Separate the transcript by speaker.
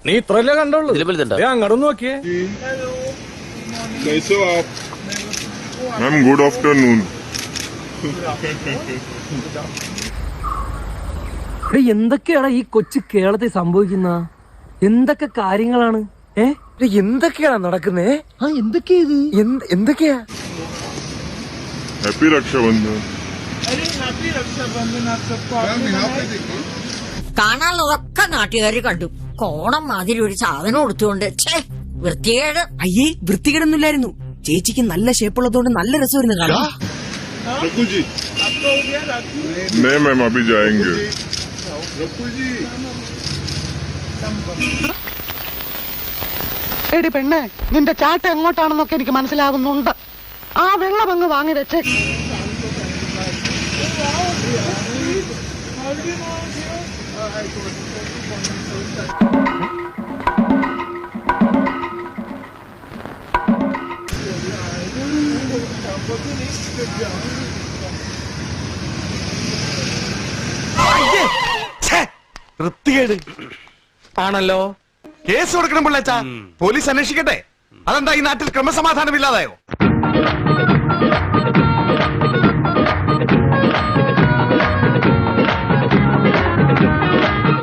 Speaker 1: നീ ഇത്രല്ലേ കണ്ടുള്ളൂ, അങ്ങോട്ടൊന്ന് നോക്കിയേ.
Speaker 2: Ma'am good afternoon.
Speaker 3: എന്തൊക്കെയാണ് ഈ കൊച്ചു കേരളത്തിൽ സംഭവിക്കുന്ന? എന്തൊക്കെ കാര്യങ്ങളാണ്? എന്തൊക്കെയാണ് നടക്കുന്നേ? എന്തൊക്കെയാ ഇത്? എന്തൊക്കെയാ?
Speaker 2: ഹാപ്പി രക്ഷാബന്ധൻ.
Speaker 4: കാണാനുള്ളതൊക്കെ നാട്ടുകാര് കണ്ടു. കോണം മാതിരി ഒരു സാധനം കൊടുത്തുകൊണ്ട് വൃത്തികേട്.
Speaker 3: അയ്യേ, വൃത്തികേടൊന്നുമില്ലായിരുന്നു. ചേച്ചിക്ക് നല്ല ഷേപ്പുള്ളതുകൊണ്ട് നല്ല രസമായിരുന്നു കാണാൻ.
Speaker 2: नहीं मैम अभी जाएंगे.
Speaker 5: എടി പെണ്ണെ, നിന്റെ ചാട്ട എങ്ങോട്ടാണെന്നൊക്കെ എനിക്ക് മനസ്സിലാകുന്നുണ്ട്. ആ വെള്ളം അങ്ങ് വാങ്ങി വെച്ചേ.
Speaker 6: വൃത്തികേട് ആണല്ലോ. കേസ് കൊടുക്കണം പിള്ളേച്ചാ. പോലീസ് അന്വേഷിക്കട്ടെ. അതെന്താ ഈ നാട്ടിൽ ക്രമസമാധാനം ഇല്ലാതായോ?